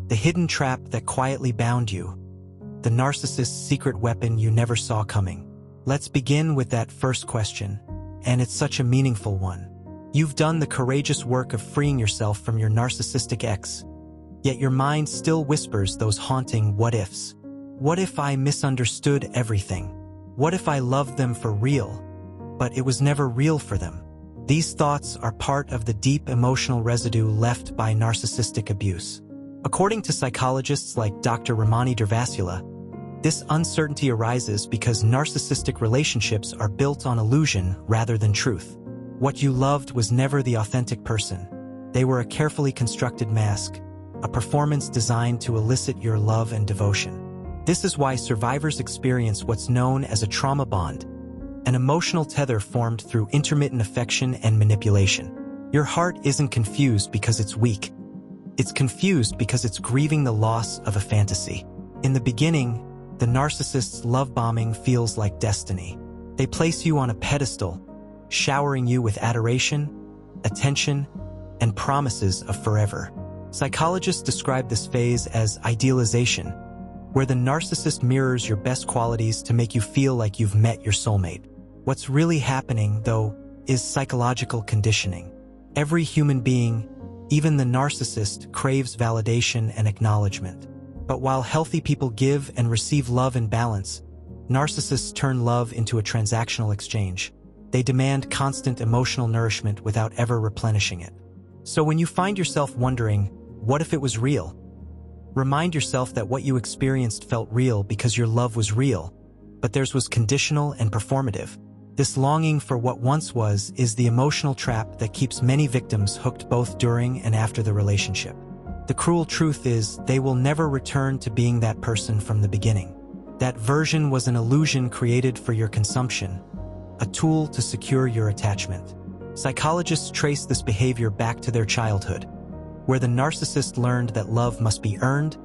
the hidden trap that quietly bound you, the narcissist's secret weapon you never saw coming. Let's begin with that first question, and it's such a meaningful one. You've done the courageous work of freeing yourself from your narcissistic ex, yet your mind still whispers those haunting what-ifs. What if I misunderstood everything? What if I loved them for real, but it was never real for them? These thoughts are part of the deep emotional residue left by narcissistic abuse. According to psychologists like Dr. Ramani Durvasula, this uncertainty arises because narcissistic relationships are built on illusion rather than truth. What you loved was never the authentic person. They were a carefully constructed mask, a performance designed to elicit your love and devotion. This is why survivors experience what's known as a trauma bond, an emotional tether formed through intermittent affection and manipulation. Your heart isn't confused because it's weak. It's confused because it's grieving the loss of a fantasy. In the beginning, the narcissist's love bombing feels like destiny. They place you on a pedestal, showering you with adoration, attention, and promises of forever. Psychologists describe this phase as idealization, where the narcissist mirrors your best qualities to make you feel like you've met your soulmate. What's really happening, though, is psychological conditioning. Every human being, even the narcissist, craves validation and acknowledgement. But while healthy people give and receive love in balance, narcissists turn love into a transactional exchange. They demand constant emotional nourishment without ever replenishing it. So when you find yourself wondering, what if it was real? Remind yourself that what you experienced felt real because your love was real, but theirs was conditional and performative. This longing for what once was is the emotional trap that keeps many victims hooked both during and after the relationship. The cruel truth is, they will never return to being that person from the beginning. That version was an illusion created for your consumption, a tool to secure your attachment. Psychologists trace this behavior back to their childhood, where the narcissist learned that love must be earned,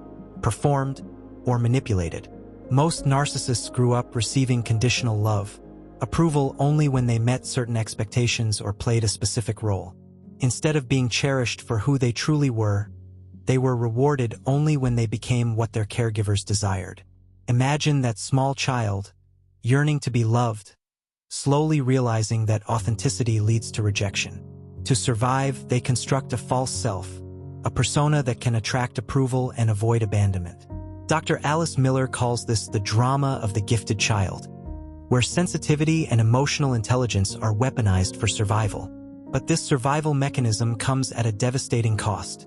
performed, or manipulated. Most narcissists grew up receiving conditional love, approval only when they met certain expectations or played a specific role. Instead of being cherished for who they truly were, they were rewarded only when they became what their caregivers desired. Imagine that small child, yearning to be loved, slowly realizing that authenticity leads to rejection. To survive, they construct a false self, a persona that can attract approval and avoid abandonment. Dr. Alice Miller calls this the drama of the gifted child, where sensitivity and emotional intelligence are weaponized for survival. But this survival mechanism comes at a devastating cost.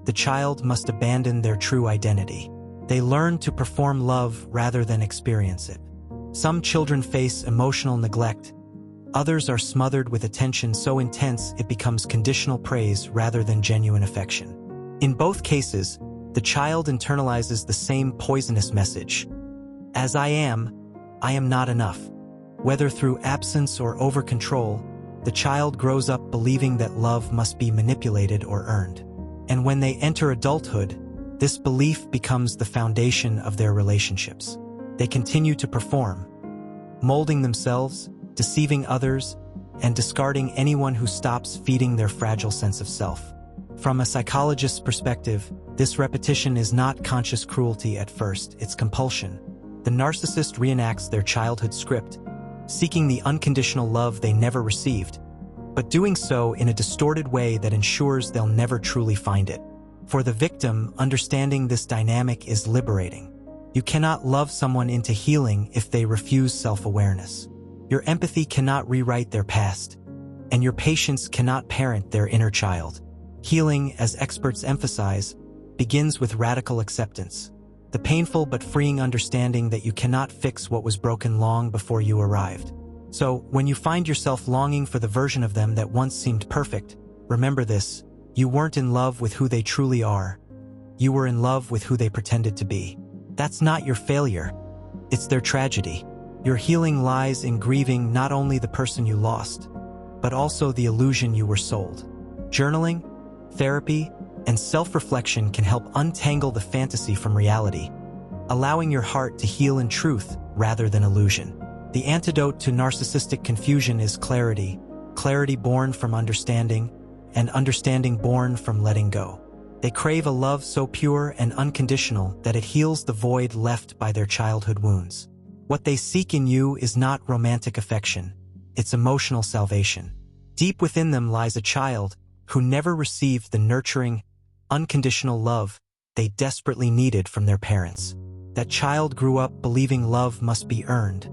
The child must abandon their true identity. They learn to perform love rather than experience it. Some children face emotional neglect. Others are smothered with attention so intense it becomes conditional praise rather than genuine affection. In both cases, the child internalizes the same poisonous message. As I am not enough. Whether through absence or over-control, the child grows up believing that love must be manipulated or earned. And when they enter adulthood, this belief becomes the foundation of their relationships. They continue to perform, molding themselves, deceiving others, and discarding anyone who stops feeding their fragile sense of self. From a psychologist's perspective, this repetition is not conscious cruelty at first, it's compulsion. The narcissist reenacts their childhood script, seeking the unconditional love they never received, but doing so in a distorted way that ensures they'll never truly find it. For the victim, understanding this dynamic is liberating. You cannot love someone into healing if they refuse self-awareness. Your empathy cannot rewrite their past, and your patience cannot parent their inner child. Healing, as experts emphasize, begins with radical acceptance, the painful but freeing understanding that you cannot fix what was broken long before you arrived. So, when you find yourself longing for the version of them that once seemed perfect, remember this: you weren't in love with who they truly are. You were in love with who they pretended to be. That's not your failure. It's their tragedy. Your healing lies in grieving not only the person you lost, but also the illusion you were sold. Journaling, therapy, and self-reflection can help untangle the fantasy from reality, allowing your heart to heal in truth rather than illusion. The antidote to narcissistic confusion is clarity, clarity born from understanding, and understanding born from letting go. They crave a love so pure and unconditional that it heals the void left by their childhood wounds. What they seek in you is not romantic affection, it's emotional salvation. Deep within them lies a child who never received the nurturing, unconditional love they desperately needed from their parents. That child grew up believing love must be earned,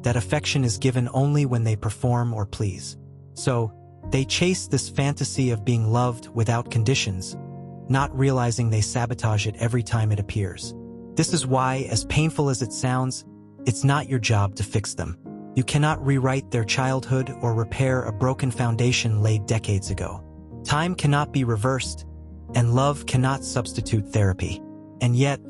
that affection is given only when they perform or please. So, they chase this fantasy of being loved without conditions, not realizing they sabotage it every time it appears. This is why, as painful as it sounds, it's not your job to fix them. You cannot rewrite their childhood or repair a broken foundation laid decades ago. Time cannot be reversed, and love cannot substitute therapy. And yet,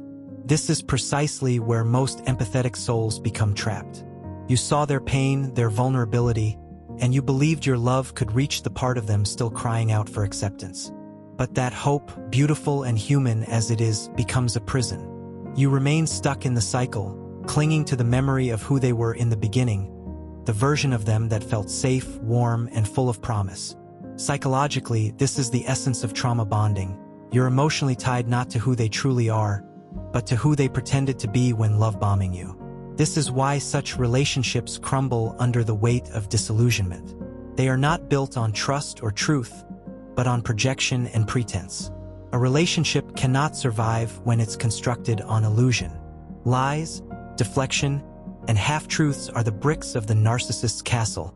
this is precisely where most empathetic souls become trapped. You saw their pain, their vulnerability, and you believed your love could reach the part of them still crying out for acceptance. But that hope, beautiful and human as it is, becomes a prison. You remain stuck in the cycle, clinging to the memory of who they were in the beginning, the version of them that felt safe, warm, and full of promise. Psychologically, this is the essence of trauma bonding. You're emotionally tied not to who they truly are, but to who they pretended to be when love bombing you. This is why such relationships crumble under the weight of disillusionment. They are not built on trust or truth, but on projection and pretense. A relationship cannot survive when it's constructed on illusion. Lies, deflection, and half-truths are the bricks of the narcissist's castle,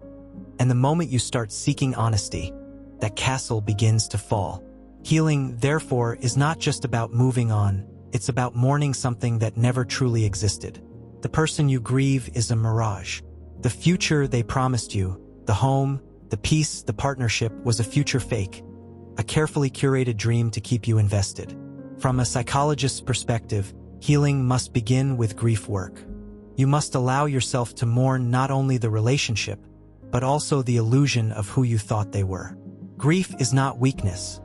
and the moment you start seeking honesty, that castle begins to fall. Healing, therefore, is not just about moving on, it's about mourning something that never truly existed. The person you grieve is a mirage. The future they promised you, the home, the peace, the partnership, was a future fake, a carefully curated dream to keep you invested. From a psychologist's perspective, healing must begin with grief work. You must allow yourself to mourn not only the relationship, but also the illusion of who you thought they were. Grief is not weakness.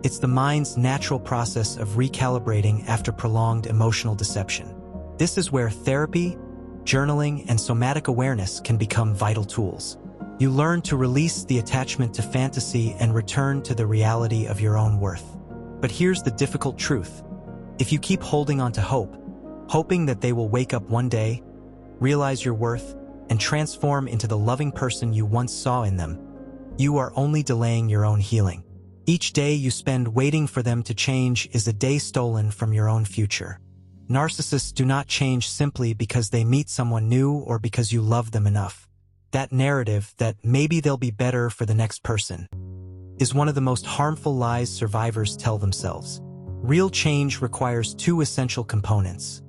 It's the mind's natural process of recalibrating after prolonged emotional deception. This is where therapy, journaling, and somatic awareness can become vital tools. You learn to release the attachment to fantasy and return to the reality of your own worth. But here's the difficult truth. If you keep holding on to hope, hoping that they will wake up one day, realize your worth, and transform into the loving person you once saw in them, you are only delaying your own healing. Each day you spend waiting for them to change is a day stolen from your own future. Narcissists do not change simply because they meet someone new or because you love them enough. That narrative that maybe they'll be better for the next person is one of the most harmful lies survivors tell themselves. Real change requires two essential components: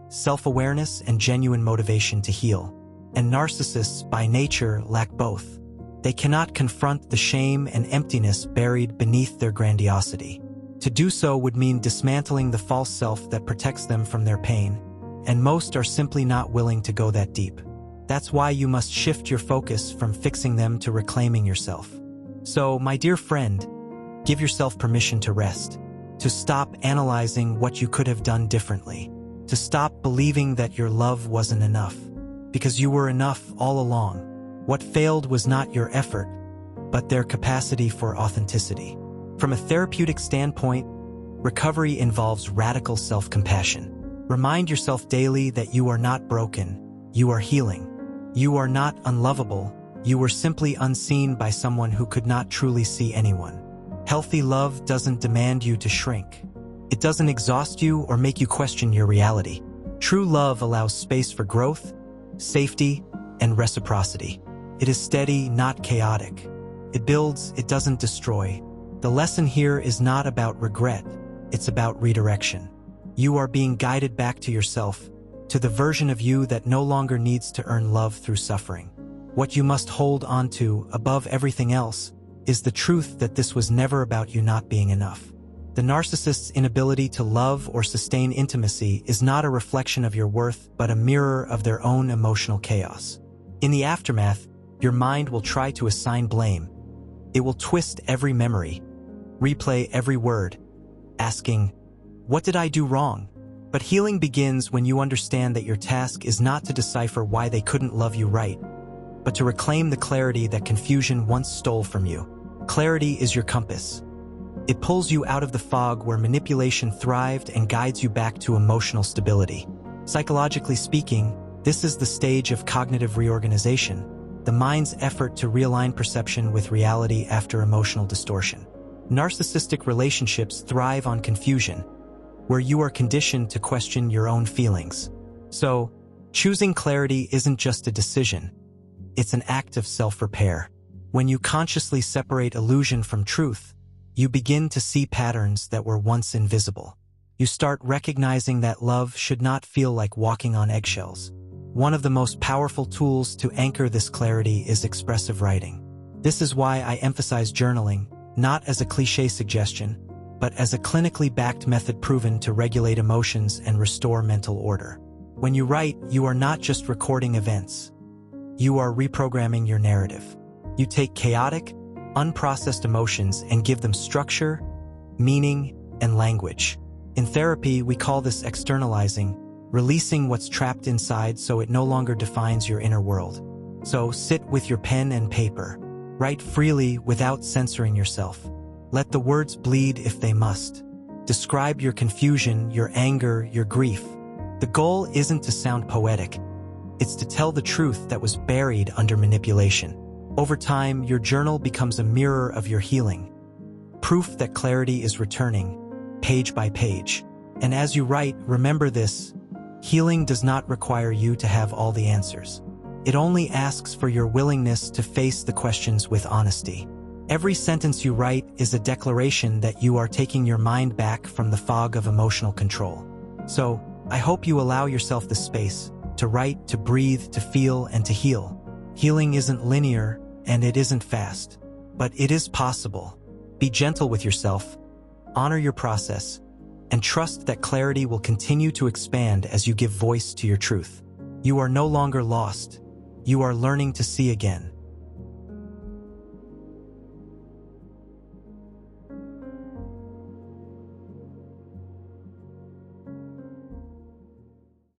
self-awareness and genuine motivation to heal. And narcissists, by nature, lack both. They cannot confront the shame and emptiness buried beneath their grandiosity. To do so would mean dismantling the false self that protects them from their pain, and most are simply not willing to go that deep. That's why you must shift your focus from fixing them to reclaiming yourself. So, my dear friend, give yourself permission to rest, to stop analyzing what you could have done differently, to stop believing that your love wasn't enough, because you were enough all along. What failed was not your effort, but their capacity for authenticity. From a therapeutic standpoint, recovery involves radical self-compassion. Remind yourself daily that you are not broken, you are healing. You are not unlovable, you were simply unseen by someone who could not truly see anyone. Healthy love doesn't demand you to shrink. It doesn't exhaust you or make you question your reality. True love allows space for growth, safety, and reciprocity. It is steady, not chaotic. It builds, it doesn't destroy. The lesson here is not about regret, it's about redirection. You are being guided back to yourself, to the version of you that no longer needs to earn love through suffering. What you must hold on to, above everything else, is the truth that this was never about you not being enough. The narcissist's inability to love or sustain intimacy is not a reflection of your worth, but a mirror of their own emotional chaos. In the aftermath, your mind will try to assign blame. It will twist every memory, replay every word, asking, "What did I do wrong?" But healing begins when you understand that your task is not to decipher why they couldn't love you right, but to reclaim the clarity that confusion once stole from you. Clarity is your compass. It pulls you out of the fog where manipulation thrived and guides you back to emotional stability. Psychologically speaking, this is the stage of cognitive reorganization, the mind's effort to realign perception with reality after emotional distortion. Narcissistic relationships thrive on confusion, where you are conditioned to question your own feelings. So, choosing clarity isn't just a decision, it's an act of self-repair. When you consciously separate illusion from truth, you begin to see patterns that were once invisible. You start recognizing that love should not feel like walking on eggshells. One of the most powerful tools to anchor this clarity is expressive writing. This is why I emphasize journaling, not as a cliché suggestion, but as a clinically backed method proven to regulate emotions and restore mental order. When you write, you are not just recording events. You are reprogramming your narrative. You take chaotic, unprocessed emotions and give them structure, meaning, and language. In therapy, we call this externalizing, releasing what's trapped inside so it no longer defines your inner world. So sit with your pen and paper. Write freely without censoring yourself. Let the words bleed if they must. Describe your confusion, your anger, your grief. The goal isn't to sound poetic. It's to tell the truth that was buried under manipulation. Over time, your journal becomes a mirror of your healing, proof that clarity is returning, page by page. And as you write, remember this: healing does not require you to have all the answers. It only asks for your willingness to face the questions with honesty. Every sentence you write is a declaration that you are taking your mind back from the fog of emotional control. So, I hope you allow yourself the space to write, to breathe, to feel, and to heal. Healing isn't linear, and it isn't fast, but it is possible. Be gentle with yourself, honor your process, and trust that clarity will continue to expand as you give voice to your truth. You are no longer lost. You are learning to see again.